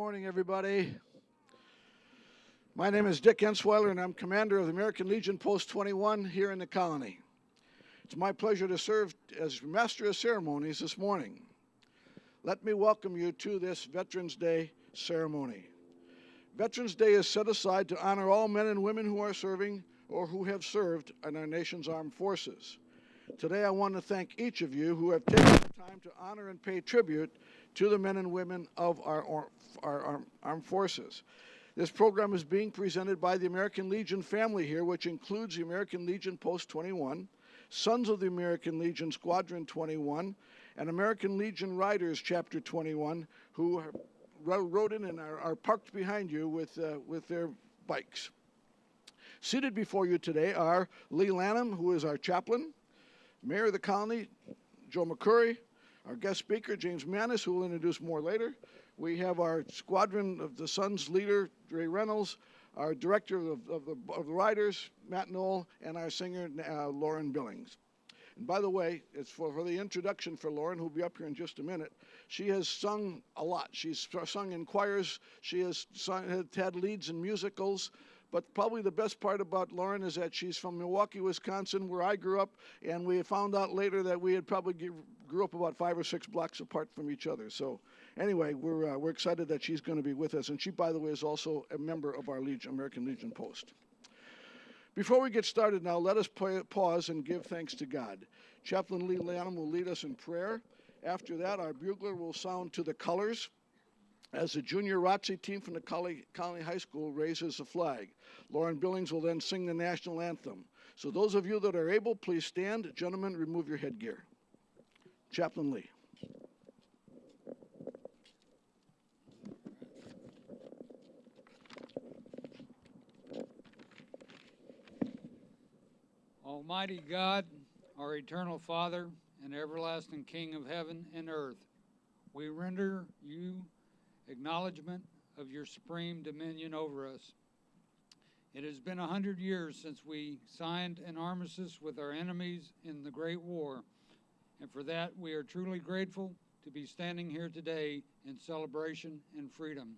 morning, everybody. My name is Dick Ensweiler, and I'm commander of the American Legion Post 21 here in the colony. It's my pleasure to serve as master of ceremonies this morning. Let me welcome you to this Veterans Day ceremony. Veterans Day is set aside to honor all men and women who are serving or who have served in our nation's armed forces. Today, I want to thank each of you who have taken the time to honor and pay tribute to the men and women of our armed forces. This program is being presented by the American Legion family here, which includes the American Legion Post 21, Sons of the American Legion Squadron 21, and American Legion Riders Chapter 21, who rode in and are parked behind you with their bikes. Seated before you today are Lee Lanham, who is our chaplain, Mayor of the Colony, Joe McCurry, our guest speaker, James Manis, who will introduce more later. We have our Squadron of the Sons leader, Ray Reynolds, our director of the Riders, Matt Knoll, and our singer, Lauren Billings. And by the way, it's for the introduction for Lauren, who will be up here in just a minute. She has sung a lot. She's sung in choirs. She has had leads in musicals. But probably the best part about Lauren is that she's from Milwaukee, Wisconsin, where I grew up, and we found out later that we had probably grew up about 5 or 6 blocks apart from each other. So anyway, we're excited that she's going to be with us. And she, by the way, is also a member of our American Legion Post. Before we get started now, let us pause and give thanks to God. Chaplain Lee Lanham will lead us in prayer. After that, our bugler will sound to the colors as the junior ROTC team from the Colony High School raises the flag. Lauren Billings will then sing the national anthem. So those of you that are able, please stand. Gentlemen, remove your headgear. Chaplain Lee. Almighty God, our eternal Father and everlasting King of heaven and earth, we render you acknowledgement of your supreme dominion over us. It has been 100 years since we signed an armistice with our enemies in the Great War, and for that we are truly grateful to be standing here today in celebration and freedom.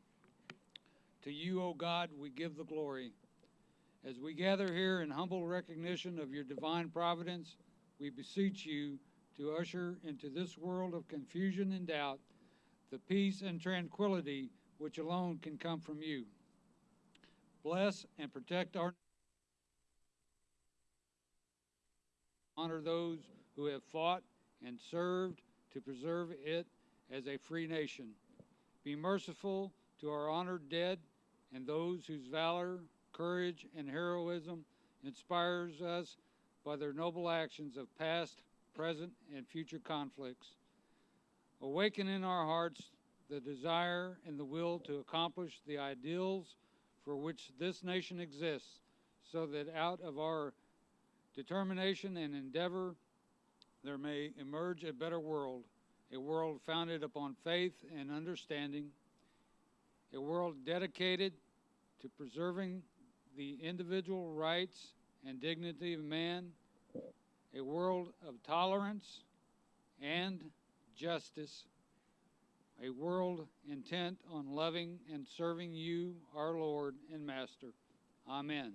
To you, O God, we give the glory. As we gather here in humble recognition of your divine providence, we beseech you to usher into this world of confusion and doubt the peace and tranquility which alone can come from you. Bless and protect our honor those who have fought and served to preserve it as a free nation. Be merciful to our honored dead and those whose valor, courage, and heroism inspires us by their noble actions of past, present, and future conflicts. Awaken in our hearts the desire and the will to accomplish the ideals for which this nation exists, so that out of our determination and endeavor there may emerge a better world, a world founded upon faith and understanding, a world dedicated to preserving the individual rights and dignity of man, a world of tolerance and justice, a world intent on loving and serving you, our Lord and Master. Amen.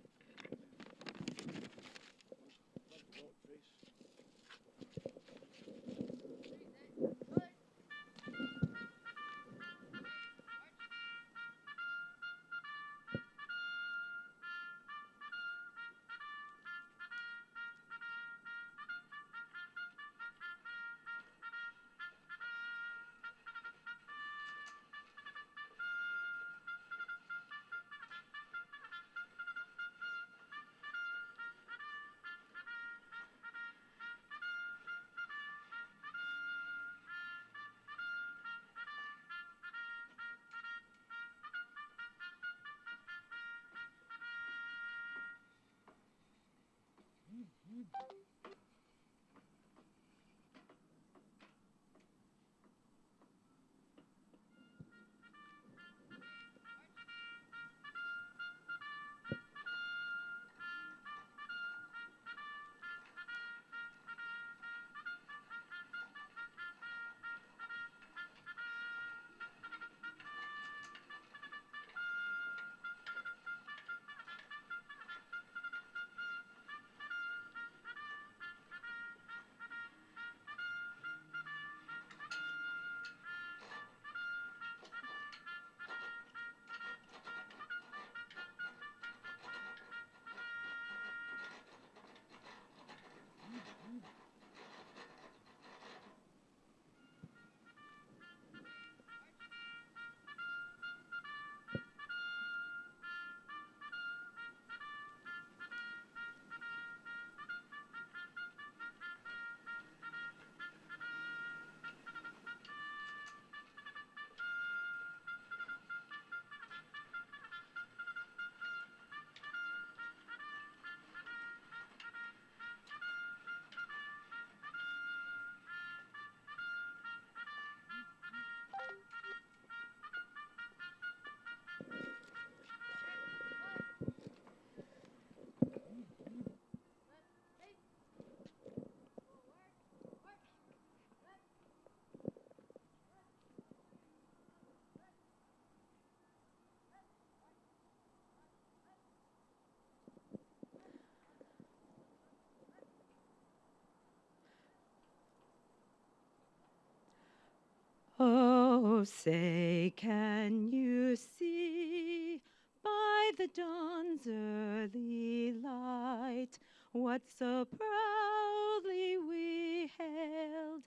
Oh, say, can you see by the dawn's early light what so proudly we hailed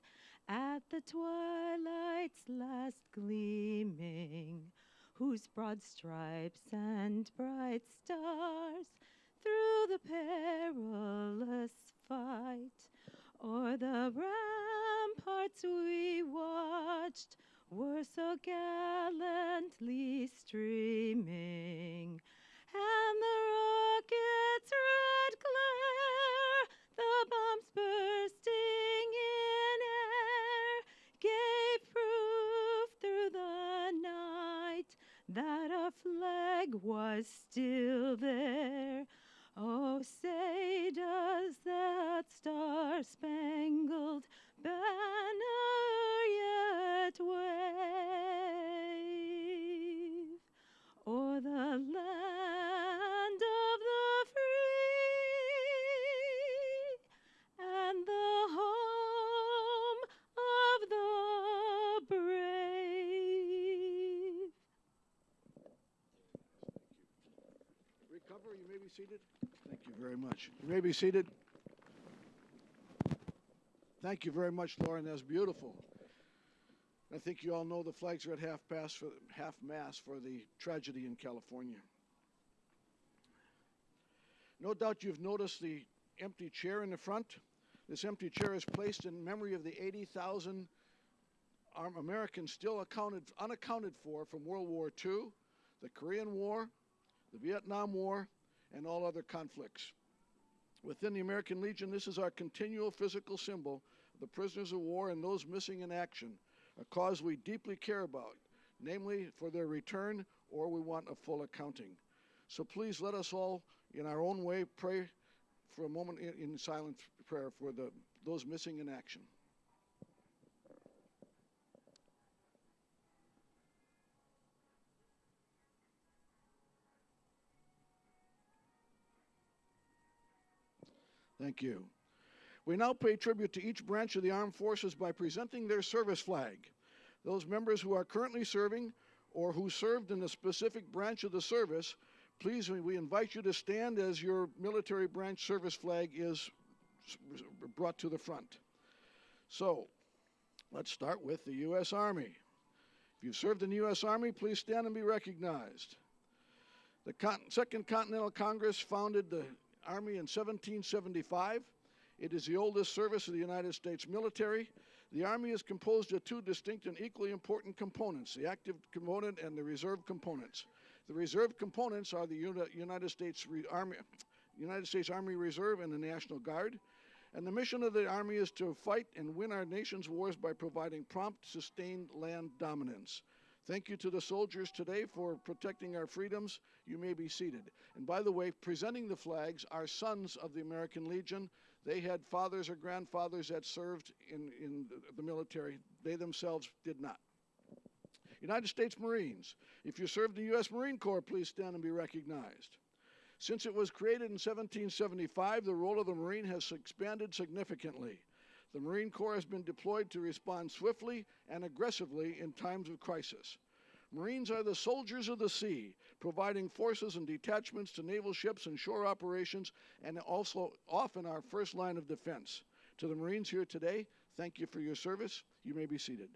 at the twilight's last gleaming, whose broad stripes and bright stars through the perilous fight o'er the ramparts we watched were so gallantly streaming, and the rocket's red glare, the bombs bursting in air, gave proof through the night that our flag was still there. Oh, say, does that star-spangled banner yet wave o'er the land of the free and the home of the brave? Recover, you may be seated. Thank you very much. You may be seated. Thank you very much, Lauren. That's beautiful. I think you all know the flags are at half-mast for the tragedy in California. No doubt you've noticed the empty chair in the front. This empty chair is placed in memory of the 80,000 Americans still unaccounted for from World War II, the Korean War, the Vietnam War, and all other conflicts. Within the American Legion, this is our continual physical symbol of the prisoners of war and those missing in action, a cause we deeply care about, namely for their return, or we want a full accounting. So please let us all, in our own way, pray for a moment in silent prayer for those missing in action. Thank you. We now pay tribute to each branch of the armed forces by presenting their service flag. Those members who are currently serving or who served in a specific branch of the service, please, we invite you to stand as your military branch service flag is brought to the front. So, let's start with the U.S. Army. If you've served in the U.S. Army, please stand and be recognized. The Second Continental Congress founded the Army in 1775. It is the oldest service of the United States military. The Army is composed of two distinct and equally important components, the active component and the reserve components. The reserve components are the United States Army Reserve and the National Guard. And the mission of the Army is to fight and win our nation's wars by providing prompt, sustained land dominance. Thank you to the soldiers today for protecting our freedoms. You may be seated. And by the way, presenting the flags are sons of the American Legion. They had fathers or grandfathers that served in the military. They themselves did not. United States Marines. If you served in the U.S. Marine Corps, please stand and be recognized. Since it was created in 1775, the role of the Marine has expanded significantly. The Marine Corps has been deployed to respond swiftly and aggressively in times of crisis. Marines are the soldiers of the sea, providing forces and detachments to naval ships and shore operations, and also often our first line of defense. To the Marines here today, thank you for your service. You may be seated.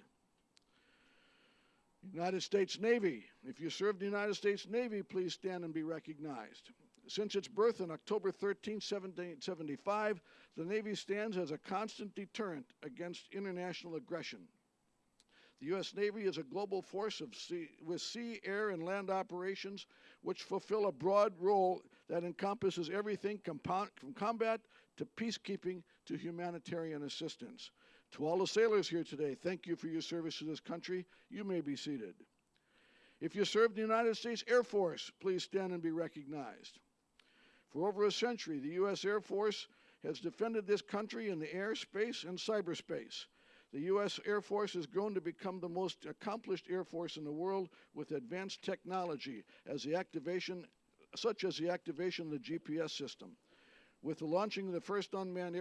United States Navy. If you served in the United States Navy, please stand and be recognized. Since its birth on October 13, 1775, the Navy stands as a constant deterrent against international aggression. The U.S. Navy is a global force with sea, air, and land operations which fulfill a broad role that encompasses everything from combat to peacekeeping to humanitarian assistance. To all the sailors here today, thank you for your service to this country. You may be seated. If you served in the United States Air Force, please stand and be recognized. For over a century, the U.S. Air Force has defended this country in the air, space, and cyberspace. The U.S. Air Force has grown to become the most accomplished Air Force in the world with advanced technology, such as the activation of the GPS system. With the launching of the first unmanned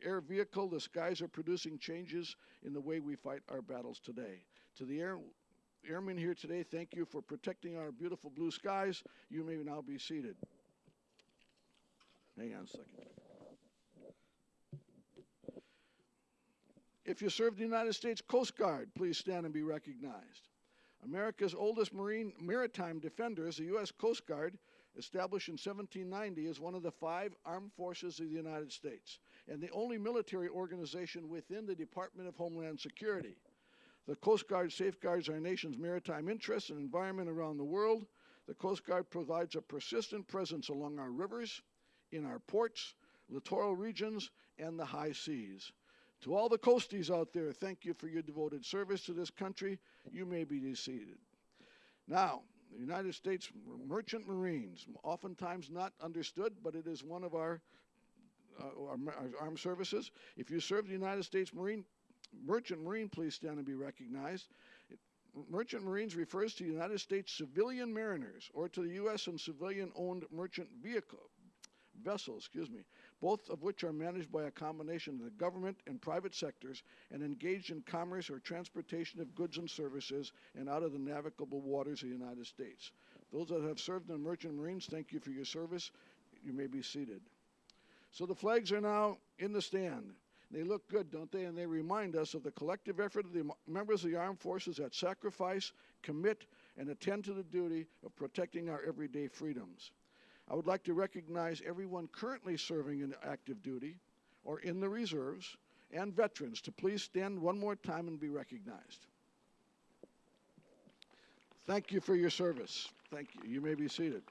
air vehicle, the skies are producing changes in the way we fight our battles today. To the airmen here today, thank you for protecting our beautiful blue skies. You may now be seated. Hang on a second. If you serve the United States Coast Guard, please stand and be recognized. America's oldest maritime defenders, the U.S. Coast Guard, established in 1790, is one of the 5 armed forces of the United States and the only military organization within the Department of Homeland Security. The Coast Guard safeguards our nation's maritime interests and environment around the world. The Coast Guard provides a persistent presence along our rivers, in our ports, littoral regions, and the high seas. To all the coasties out there, thank you for your devoted service to this country. You may be seated. Now, the United States Merchant Marines, oftentimes not understood, but it is one of our armed services. If you serve the United States Merchant Marine, please stand and be recognized. Merchant Marines refers to United States civilian mariners or to the U.S. and civilian-owned merchant vessels, both of which are managed by a combination of the government and private sectors and engaged in commerce or transportation of goods and services and out of the navigable waters of the United States. Those that have served in the Merchant Marines, thank you for your service. You may be seated. So the flags are now in the stand. They look good, don't they? And they remind us of the collective effort of the members of the armed forces that sacrifice, commit, and attend to the duty of protecting our everyday freedoms. I would like to recognize everyone currently serving in active duty or in the reserves and veterans to please stand one more time and be recognized. Thank you for your service. Thank you. You may be seated.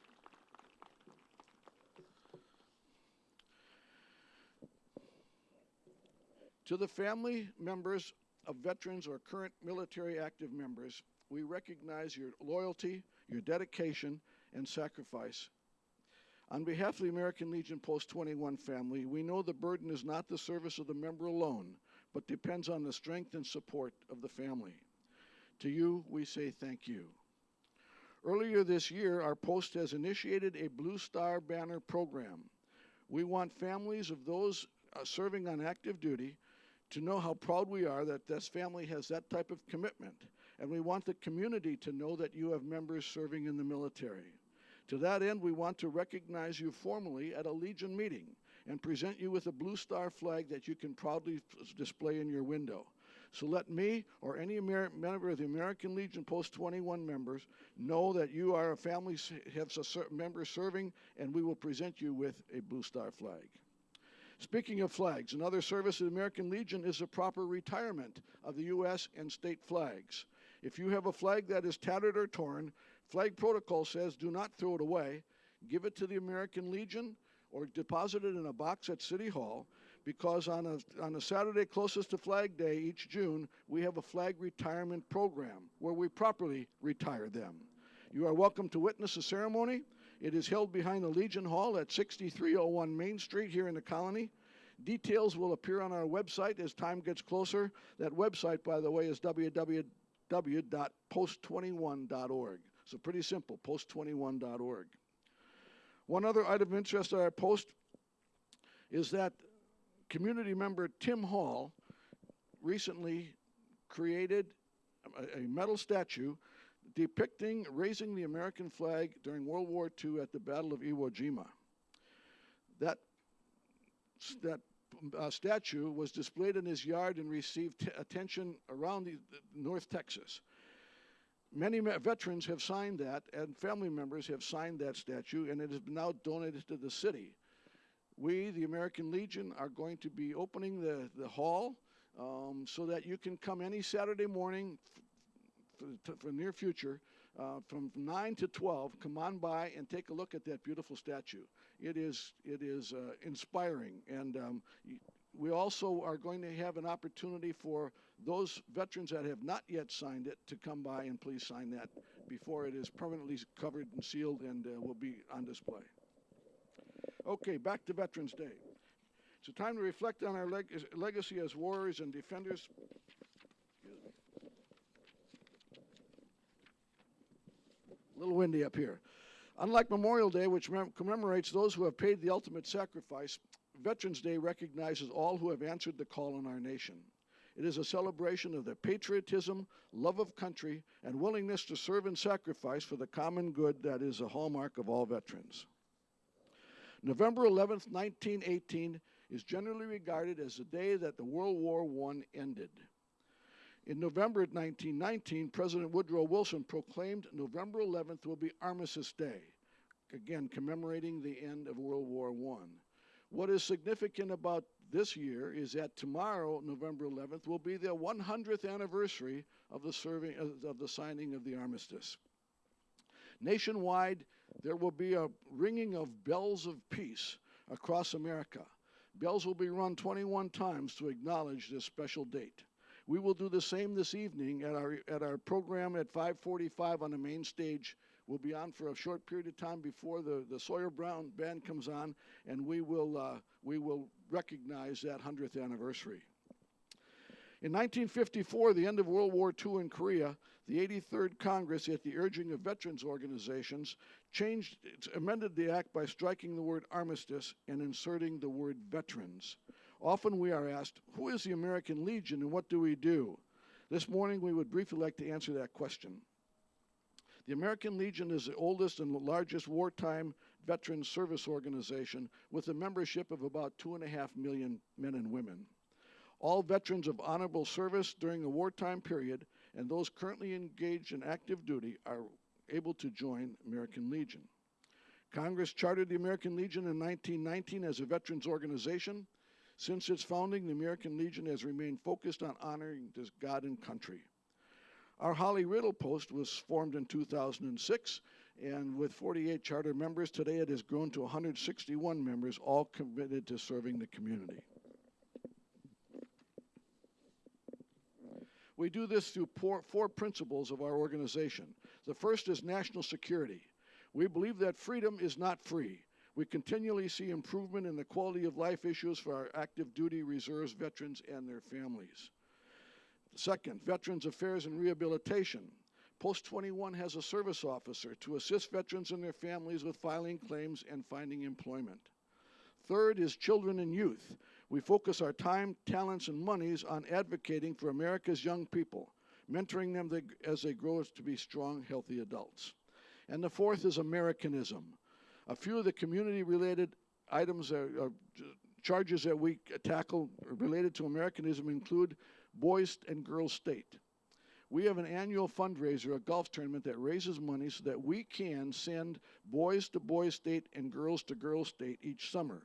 To the family members of veterans or current military active members, we recognize your loyalty, your dedication, and sacrifice. On behalf of the American Legion Post 21 family, we know the burden is not the service of the member alone, but depends on the strength and support of the family. To you, we say thank you. Earlier this year, our post has initiated a Blue Star Banner program. We want families of those serving on active duty to know how proud we are that this family has that type of commitment, and we want the community to know that you have members serving in the military. To that end, we want to recognize you formally at a Legion meeting and present you with a Blue Star flag that you can proudly display in your window. So let me or any member of the American Legion Post 21 members know that you are a family, have a member serving, and we will present you with a Blue Star flag. Speaking of flags, another service of the American Legion is the proper retirement of the U.S. and state flags. If you have a flag that is tattered or torn, flag protocol says do not throw it away. Give it to the American Legion or deposit it in a box at City Hall, because on a Saturday closest to Flag Day each June, we have a flag retirement program where we properly retire them. You are welcome to witness the ceremony. It is held behind the Legion Hall at 6301 Main Street here in the Colony. Details will appear on our website as time gets closer. That website, by the way, is www.post21.org. So pretty simple, post21.org. One other item of interest at our post is that community member Tim Hall recently created a metal statue depicting raising the American flag during World War II at the Battle of Iwo Jima. That statue was displayed in his yard and received attention around North Texas. Many veterans have signed that, and family members have signed that statue, and it has been now donated to the city. We, the American Legion, are going to be opening the hall so that you can come any Saturday morning for the near future, from 9 to 12, come on by and take a look at that beautiful statue. It is inspiring, and we also are going to have an opportunity for those veterans that have not yet signed it to come by and please sign that before it is permanently covered and sealed and will be on display. Okay, back to Veterans Day. It's a time to reflect on our legacy as warriors and defenders. A little windy up here. Unlike Memorial Day, which commemorates those who have paid the ultimate sacrifice, Veterans Day recognizes all who have answered the call in our nation. It is a celebration of their patriotism, love of country, and willingness to serve and sacrifice for the common good that is a hallmark of all veterans. November 11th, 1918 is generally regarded as the day that the World War I ended. In November 1919, President Woodrow Wilson proclaimed November 11th will be Armistice Day, again commemorating the end of World War I. What is significant about this year is that tomorrow, November 11th, will be the 100th anniversary of the signing of the armistice. Nationwide, there will be a ringing of bells of peace across America. Bells will be rung 21 times to acknowledge this special date. We will do the same this evening at our program at 5:45 on the main stage. We'll be on for a short period of time before the Sawyer Brown Band comes on, and we will recognize that 100th anniversary. In 1954, the end of World War II in Korea, the 83rd Congress, at the urging of veterans organizations, amended the act by striking the word armistice and inserting the word veterans. Often we are asked, who is the American Legion and what do we do? This morning we would briefly like to answer that question. The American Legion is the oldest and largest wartime veteran service organization with a membership of about 2.5 million men and women. All veterans of honorable service during the wartime period and those currently engaged in active duty are able to join American Legion. Congress chartered the American Legion in 1919 as a veterans organization. Since its founding, the American Legion has remained focused on honoring this God and country. Our Holly Riddle Post was formed in 2006, and with 48 charter members, today it has grown to 161 members, all committed to serving the community. We do this through four principles of our organization. The first is national security. We believe that freedom is not free. We continually see improvement in the quality of life issues for our active duty reserves veterans and their families. Second, Veterans Affairs and Rehabilitation. Post 21 has a service officer to assist veterans and their families with filing claims and finding employment. Third is Children and Youth. We focus our time, talents, and monies on advocating for America's young people, mentoring them as they grow to be strong, healthy adults. And the fourth is Americanism. A few of the community-related items, charges that we tackle related to Americanism include Boys and Girls State. We have an annual fundraiser, a golf tournament that raises money so that we can send boys to Boys State and girls to Girls State each summer.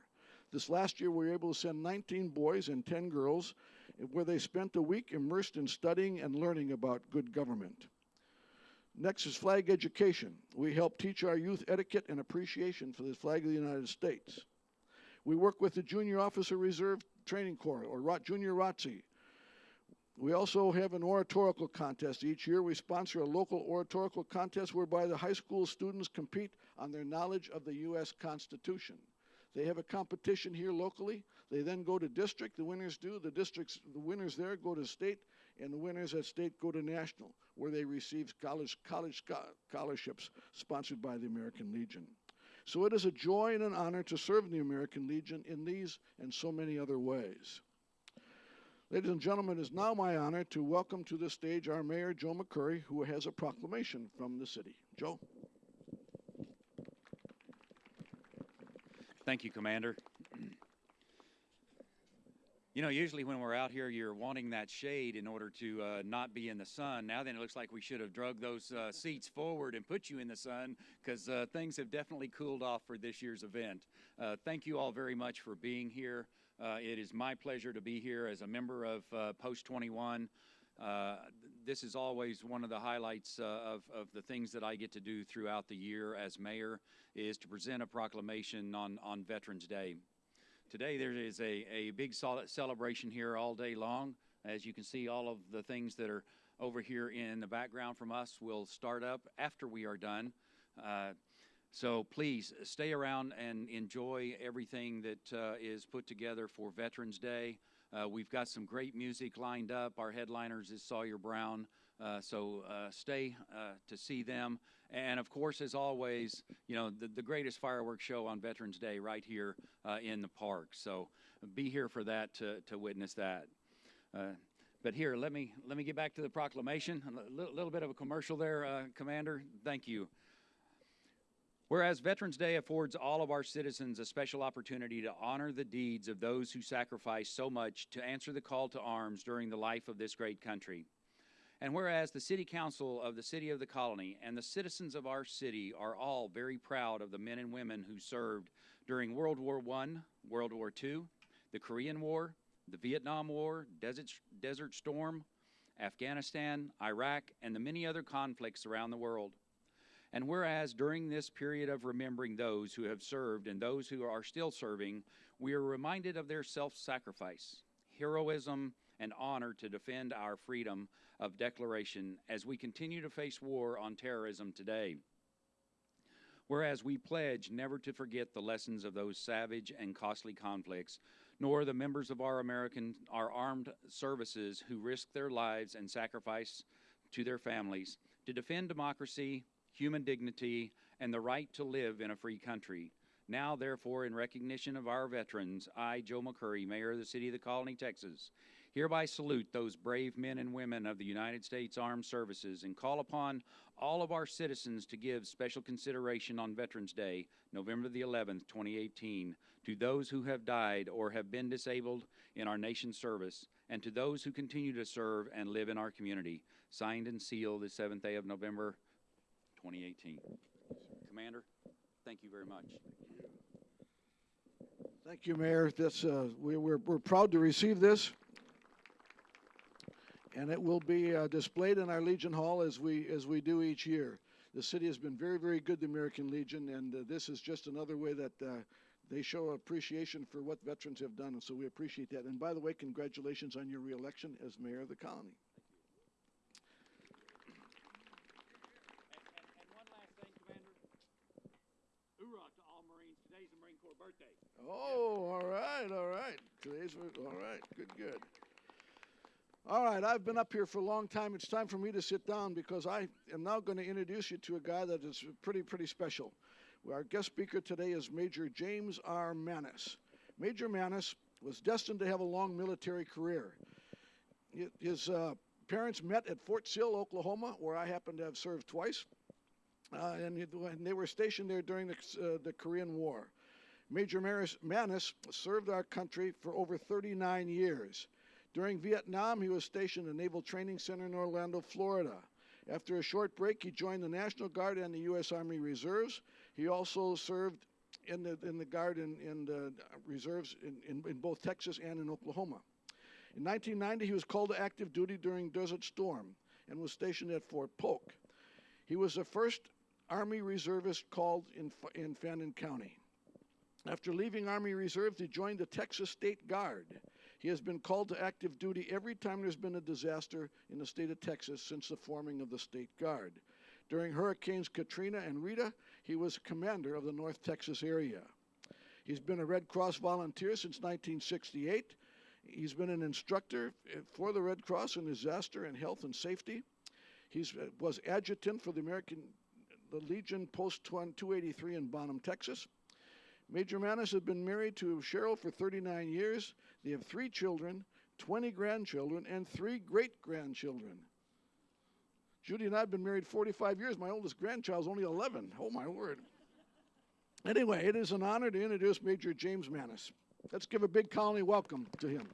This last year we were able to send 19 boys and 10 girls where they spent a week immersed in studying and learning about good government. Next is flag education. We help teach our youth etiquette and appreciation for the flag of the United States. We work with the Junior Officer Reserve Training Corps, or Junior ROTC. We also have an oratorical contest. Each year we sponsor a local oratorical contest whereby the high school students compete on their knowledge of the U.S. Constitution. They have a competition here locally. They then go to district. The winners do. The winners there go to state, and the winners at state go to national, where they receive college scholarships sponsored by the American Legion. So it is a joy and an honor to serve the American Legion in these and so many other ways. Ladies and gentlemen, it is now my honor to welcome to the stage our Mayor, Joe McCurry, who has a proclamation from the city. Joe. Thank you, Commander. You know, usually when we're out here, you're wanting that shade in order to not be in the sun. Now then, it looks like we should have drug those seats forward and put you in the sun, because things have definitely cooled off for this year's event. Thank you all very much for being here. It is my pleasure to be here as a member of Post 21. This is always one of the highlights of the things that I get to do throughout the year as mayor, is to present a proclamation on Veterans Day. Today there is a big celebration here all day long. As you can see, all of the things that are over here in the background from us will start up after we are done. So please stay around and enjoy everything that is put together for Veterans Day. We've got some great music lined up. Our headliners is Sawyer Brown. So stay to see them. And of course, as always, you know, the greatest fireworks show on Veterans Day right here in the park. So be here for that to witness that. But here, let me get back to the proclamation. A little bit of a commercial there, Commander. Thank you. Whereas Veterans Day affords all of our citizens a special opportunity to honor the deeds of those who sacrificed so much to answer the call to arms during the life of this great country. And whereas the City Council of the City of the Colony and the citizens of our city are all very proud of the men and women who served during World War I, World War II, the Korean War, the Vietnam War, Desert Storm, Afghanistan, Iraq, and the many other conflicts around the world. And whereas during this period of remembering those who have served and those who are still serving, we are reminded of their self-sacrifice, heroism, and honor to defend our freedom of declaration as we continue to face war on terrorism today. Whereas we pledge never to forget the lessons of those savage and costly conflicts, nor the members of our armed services who risk their lives and sacrifice to their families to defend democracy, human dignity, and the right to live in a free country. Now, therefore, in recognition of our veterans, I, Joe McCurry, Mayor of the City of the Colony, Texas, hereby salute those brave men and women of the United States Armed Services and call upon all of our citizens to give special consideration on Veterans Day, November the 11th, 2018, to those who have died or have been disabled in our nation's service, and to those who continue to serve and live in our community. Signed and sealed the 7th day of November, 2018. Commander, thank you very much. Thank you, Mayor. This, we're proud to receive this, and it will be displayed in our Legion Hall as we do each year. The city has been very, very good to American Legion, and this is just another way that they show appreciation for what veterans have done, and so we appreciate that. And by the way, congratulations on your reelection as Mayor of the Colony. Today's the Marine Corps birthday. Oh, all right, all right. All right, good. All right, I've been up here for a long time. It's time for me to sit down because I am now going to introduce you to a guy that is pretty special. Our guest speaker today is Major James R. Maness. Major Maness was destined to have a long military career. His parents met at Fort Sill, Oklahoma, where I happen to have served twice. And they were stationed there during the Korean War. Major Maness served our country for over 39 years. During Vietnam, he was stationed at the Naval Training Center in Orlando, Florida. After a short break, he joined the National Guard and the U.S. Army Reserves. He also served in the Guard and the Reserves in both Texas and in Oklahoma. In 1990, he was called to active duty during Desert Storm and was stationed at Fort Polk. He was the first Army reservist called in Fannin County. After leaving Army Reserves, he joined the Texas State Guard. He has been called to active duty every time there's been a disaster in the state of Texas since the forming of the State Guard. During Hurricanes Katrina and Rita, he was commander of the North Texas area. He's been a Red Cross volunteer since 1968. He's been an instructor for the Red Cross in disaster and health and safety. He was adjutant for the Legion Post 283 in Bonham, Texas. Major Maness has been married to Cheryl for 39 years. They have 3 children, 20 grandchildren, and 3 great-grandchildren. Judy and I have been married 45 years. My oldest grandchild is only 11. Oh, my word. Anyway, it is an honor to introduce Major James Maness. Let's give a big colony welcome to him.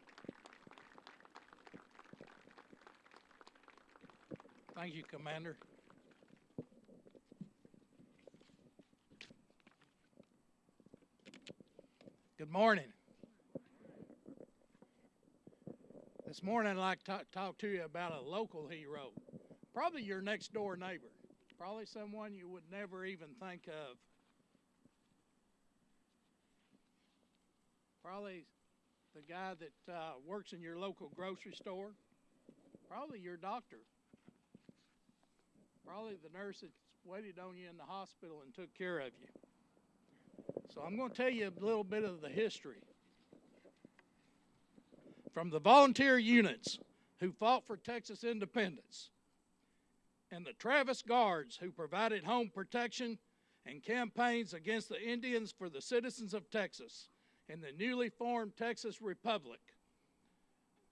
Thank you, Commander. Good morning. This morning I'd like to talk to you about a local hero, probably your next door neighbor, probably someone you would never even think of. Probably the guy that works in your local grocery store, probably your doctor, probably the nurse that waited on you in the hospital and took care of you. So I'm going to tell you a little bit of the history. From the volunteer units who fought for Texas independence, and the Travis Guards, who provided home protection and campaigns against the Indians for the citizens of Texas in the newly formed Texas Republic,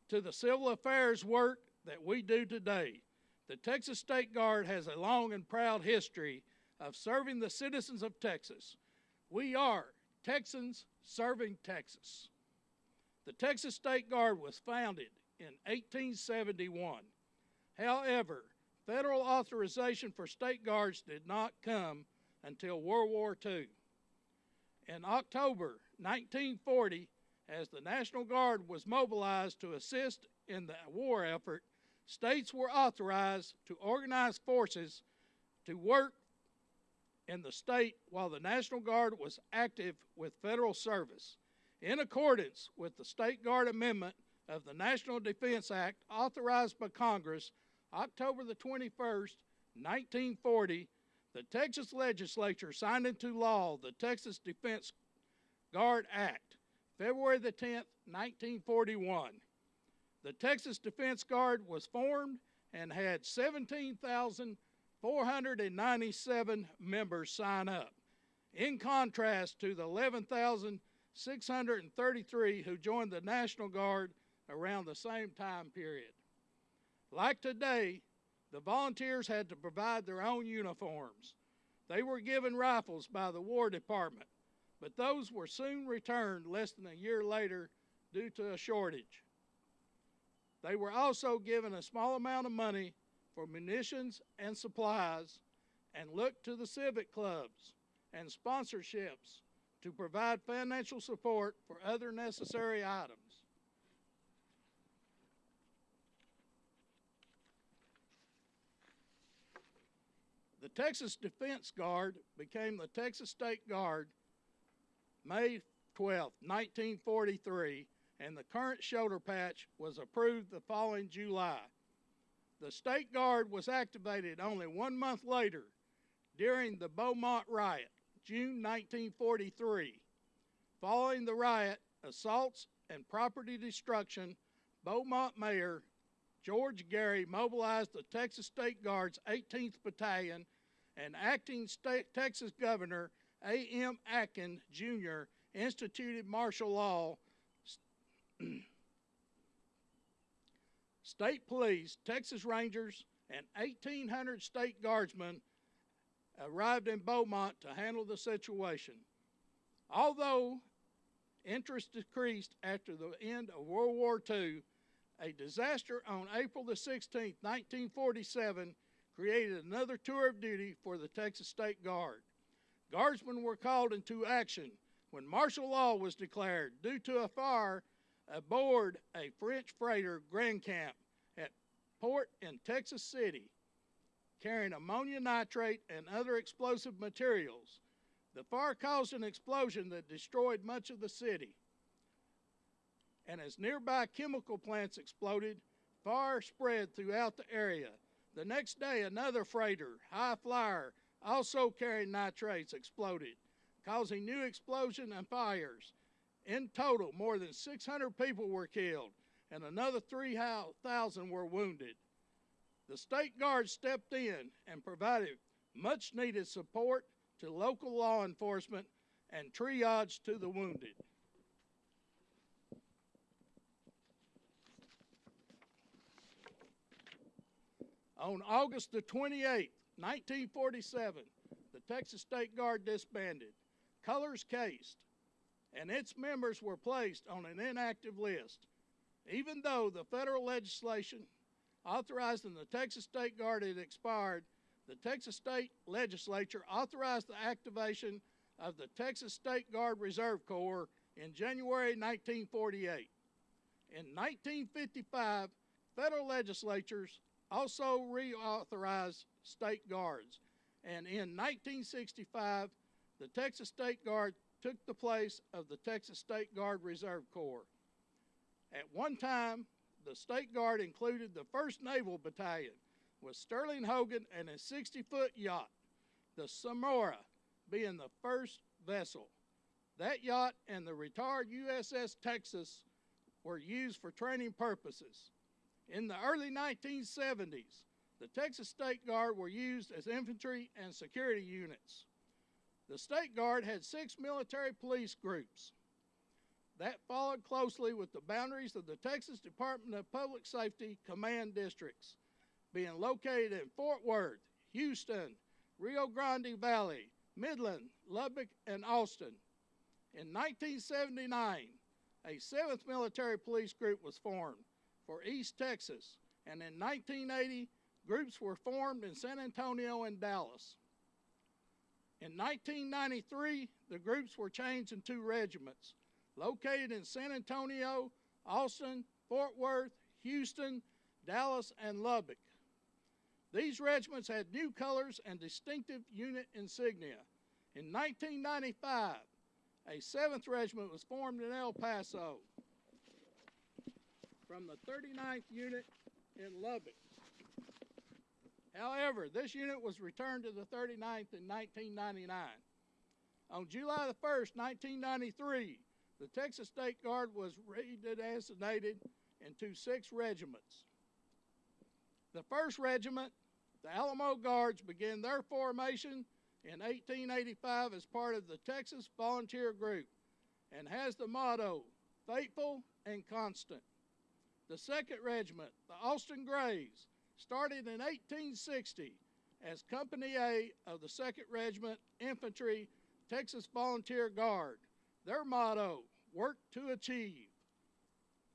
to the civil affairs work that we do today. The Texas State Guard has a long and proud history of serving the citizens of Texas. We are Texans serving Texas. The Texas State Guard was founded in 1871. However, federal authorization for state guards did not come until World War II. In October 1940, as the National Guard was mobilized to assist in the war effort, states were authorized to organize forces to work in the state while the National Guard was active with federal service. In accordance with the State Guard Amendment of the National Defense Act authorized by Congress October the 21st, 1940, the Texas legislature signed into law the Texas Defense Guard Act, February the 10th, 1941. The Texas Defense Guard was formed and had 17,497 members sign up, in contrast to the 11,633 who joined the National Guard around the same time period. Like today, the volunteers had to provide their own uniforms. They were given rifles by the War Department, but those were soon returned less than a year later due to a shortage. They were also given a small amount of money for munitions and supplies and looked to the civic clubs and sponsorships to provide financial support for other necessary items. The Texas Defense Guard became the Texas State Guard May 12, 1943, and the current shoulder patch was approved the following July. The State Guard was activated only 1 month later during the Beaumont riot, June 1943. Following the riot, assaults, and property destruction, Beaumont Mayor George Gary mobilized the Texas State Guard's 18th Battalion, and acting Texas Governor A.M. Atkin Jr. instituted martial law. State police, Texas Rangers, and 1,800 state guardsmen arrived in Beaumont to handle the situation. Although interest decreased after the end of World War II, a disaster on April the 16th, 1947 created another tour of duty for the Texas State Guard. Guardsmen were called into action when martial law was declared due to a fire aboard a French freighter Grand Camp at port in Texas City, carrying ammonia nitrate and other explosive materials. The fire caused an explosion that destroyed much of the city. And as nearby chemical plants exploded, fire spread throughout the area. The next day, another freighter, High Flyer, also carrying nitrates, exploded, causing new explosions and fires. In total, more than 600 people were killed, and another 3,000 were wounded. The State Guard stepped in and provided much-needed support to local law enforcement and triage to the wounded. On August the 28th, 1947, the Texas State Guard disbanded, colors cased, and its members were placed on an inactive list. Even though the federal legislation authorizing the Texas State Guard had expired, the Texas State Legislature authorized the activation of the Texas State Guard Reserve Corps in January 1948. In 1955, federal legislatures also reauthorized state guards, and in 1965, the Texas State Guard took the place of the Texas State Guard Reserve Corps. At one time, the State Guard included the 1st Naval Battalion with Sterling Hogan and a 60-foot yacht, the Samora being the first vessel. That yacht and the retired USS Texas were used for training purposes. In the early 1970s, The Texas State Guard were used as infantry and security units. The State Guard had 6 military police groups. That followed closely with the boundaries of the Texas Department of Public Safety command districts, being located in Fort Worth, Houston, Rio Grande Valley, Midland, Lubbock, and Austin. In 1979, a 7th Military Police Group was formed for East Texas, and in 1980, groups were formed in San Antonio and Dallas. In 1993, the groups were changed in 2 regiments, located in San Antonio, Austin, Fort Worth, Houston, Dallas, and Lubbock. These regiments had new colors and distinctive unit insignia. In 1995, a 7th Regiment was formed in El Paso from the 39th Unit in Lubbock. However, this unit was returned to the 39th in 1999. On July the 1st, 1993, the Texas State Guard was redesignated into 6 regiments. The 1st Regiment, the Alamo Guards, began their formation in 1885 as part of the Texas Volunteer Group and has the motto, faithful and constant. The 2nd Regiment, the Austin Grays, started in 1860 as Company A of the 2nd Regiment Infantry Texas Volunteer Guard. Their motto, work to achieve.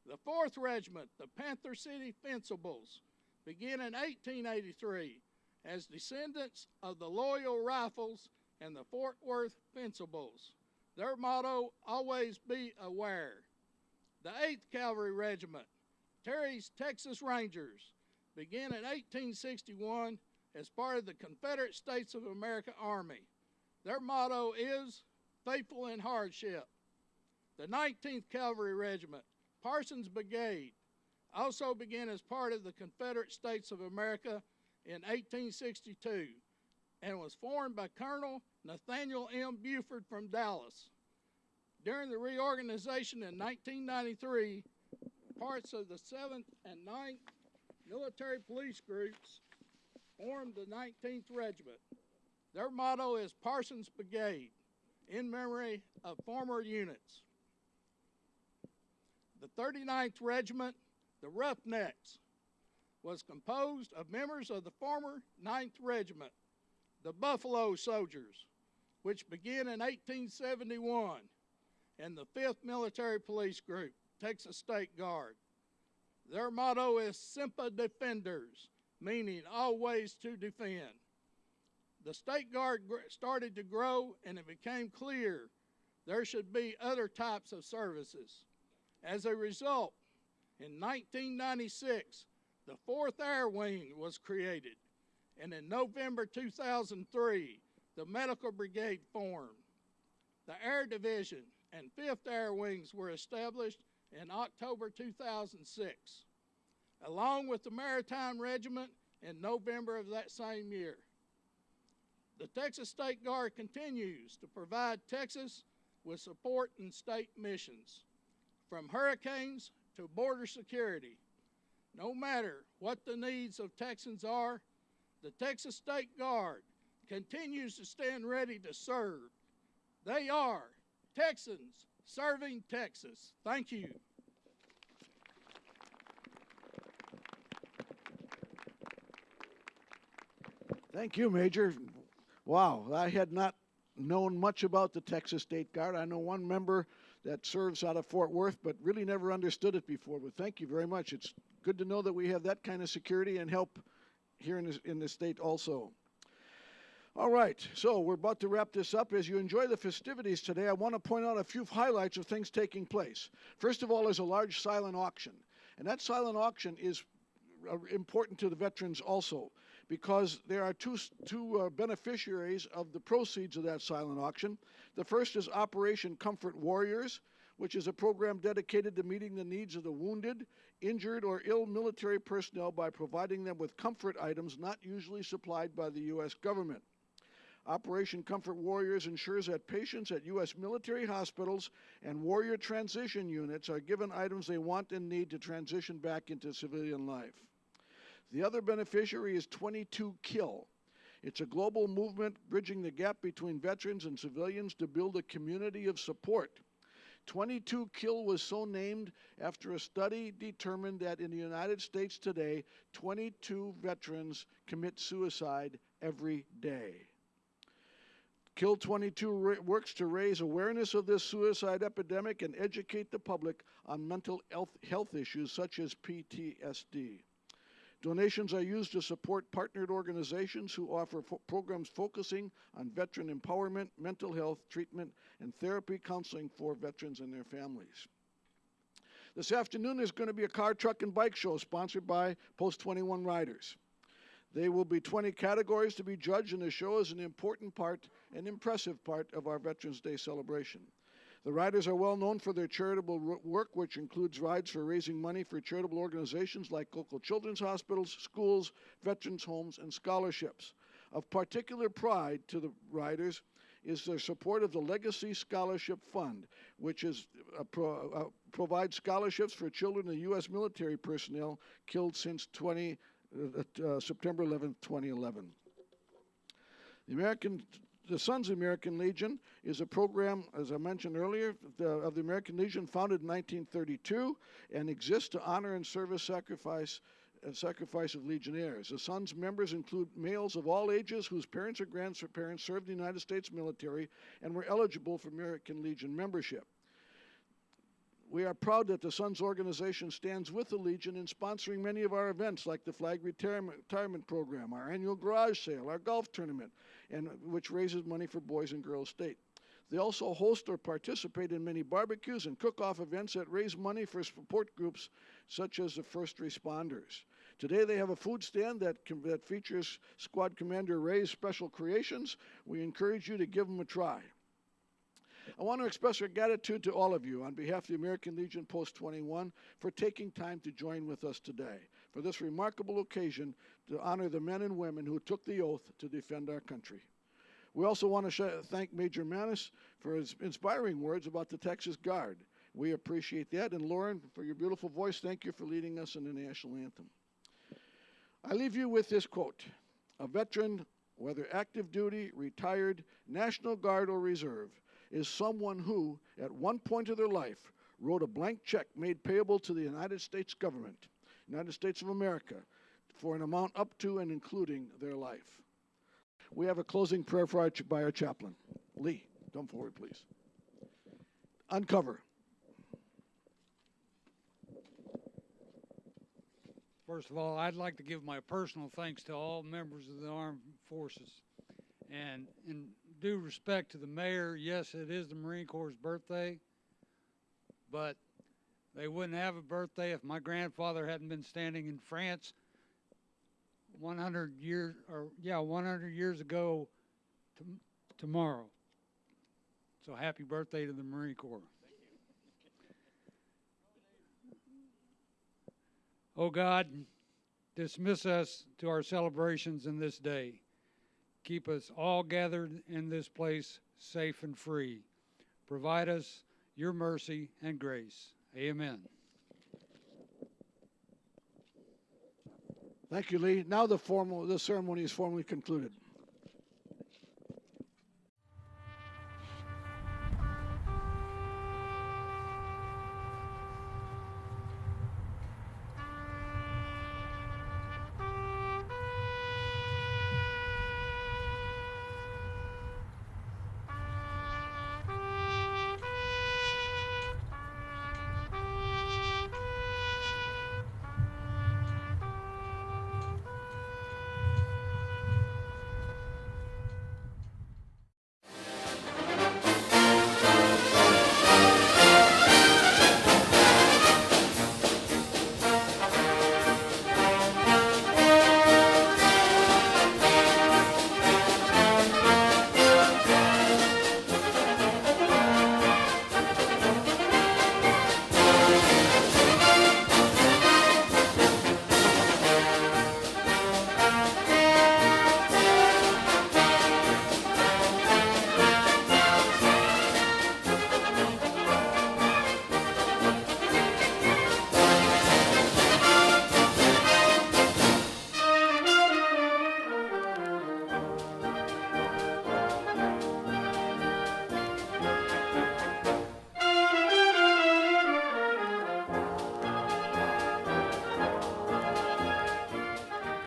The 4th Regiment, the Panther City Fencibles, began in 1883 as descendants of the Loyal Rifles and the Fort Worth Fencibles. Their motto, always be aware. The 8th Cavalry Regiment, Terry's Texas Rangers, began in 1861 as part of the Confederate States of America Army. Their motto is faithful in hardship. The 19th Cavalry Regiment, Parsons Brigade, also began as part of the Confederate States of America in 1862 and was formed by Colonel Nathaniel M. Buford from Dallas. During the reorganization in 1993, parts of the 7th and 9th military police groups formed the 19th Regiment. Their motto is Parsons Brigade, in memory of former units. The 39th Regiment, the Roughnecks, was composed of members of the former 9th Regiment, the Buffalo Soldiers, which began in 1871, and the 5th Military Police Group, Texas State Guard. Their motto is Semper Defenders, meaning always to defend. The State Guard started to grow, and it became clear there should be other types of services. As a result, in 1996, the 4th Air Wing was created, and in November 2003, the Medical Brigade formed. The Air Division and 5th Air Wings were established in October 2006, along with the Maritime Regiment in November of that same year. The Texas State Guard continues to provide Texas with support in state missions, from hurricanes to border security. No matter what the needs of Texans are, the Texas State Guard continues to stand ready to serve. They are Texans serving Texas. Thank you. Thank you, Major. Wow, I had not known much about the Texas State Guard. I know one member that serves out of Fort Worth, but really never understood it before. But thank you very much. It's good to know that we have that kind of security and help here in the state also. All right, so we're about to wrap this up. As you enjoy the festivities today, I want to point out a few highlights of things taking place. First of all, there's a large silent auction, and that silent auction is important to the veterans also, because there are two beneficiaries of the proceeds of that silent auction. The first is Operation Comfort Warriors, which is a program dedicated to meeting the needs of the wounded, injured, or ill military personnel by providing them with comfort items not usually supplied by the U.S. government. Operation Comfort Warriors ensures that patients at U.S. military hospitals and warrior transition units are given items they want and need to transition back into civilian life. The other beneficiary is 22 Kill. It's a global movement bridging the gap between veterans and civilians to build a community of support. 22 Kill was so named after a study determined that in the United States today, 22 veterans commit suicide every day. Kill 22 works to raise awareness of this suicide epidemic and educate the public on mental health issues such as PTSD. Donations are used to support partnered organizations who offer programs focusing on veteran empowerment, mental health, treatment, and therapy counseling for veterans and their families. This afternoon there's going to be a car, truck, and bike show sponsored by Post 21 Riders. There will be 20 categories to be judged, and the show is an important part, an impressive part of our Veterans Day celebration. The riders are well known for their charitable work, which includes rides for raising money for charitable organizations like local children's hospitals, schools, veterans' homes, and scholarships. Of particular pride to the riders is their support of the Legacy Scholarship Fund, which provides scholarships for children of U.S. military personnel killed since September 11, 2011. The Sons of the American Legion is a program, as I mentioned earlier, of the American Legion, founded in 1932 and exists to honor and service sacrifice of legionnaires. The Sons members include males of all ages whose parents or grandparents served in the United States military and were eligible for American Legion membership. We are proud that the Sons organization stands with the Legion in sponsoring many of our events like the Flag Retirement Program, our annual garage sale, our golf tournament, and which raises money for Boys and Girls State. They also host or participate in many barbecues and cook-off events that raise money for support groups such as the first responders. Today they have a food stand that features Squad Commander Ray's special creations. We encourage you to give them a try. I want to express our gratitude to all of you on behalf of the American Legion Post 21 for taking time to join with us today for this remarkable occasion to honor the men and women who took the oath to defend our country. We also want to thank Major Manis for his inspiring words about the Texas Guard. We appreciate that. And Lauren, for your beautiful voice, thank you for leading us in the national anthem. I leave you with this quote: "A veteran, whether active duty, retired, National Guard, or Reserve, is someone who, at one point of their life, wrote a blank check made payable to the United States government, United States of America, for an amount up to and including their life." We have a closing prayer by our chaplain. Lee, come forward, please. Uncover. First of all, I'd like to give my personal thanks to all members of the armed forces. And in due respect to the mayor, yes, it is the Marine Corps' birthday, but they wouldn't have a birthday if my grandfather hadn't been standing in France 100 years ago tomorrow. So happy birthday to the Marine Corps. Oh God, dismiss us to our celebrations in this day. Keep us all gathered in this place safe and free. Provide us your mercy and grace. Amen. Thank you, Lee. Now the ceremony is formally concluded.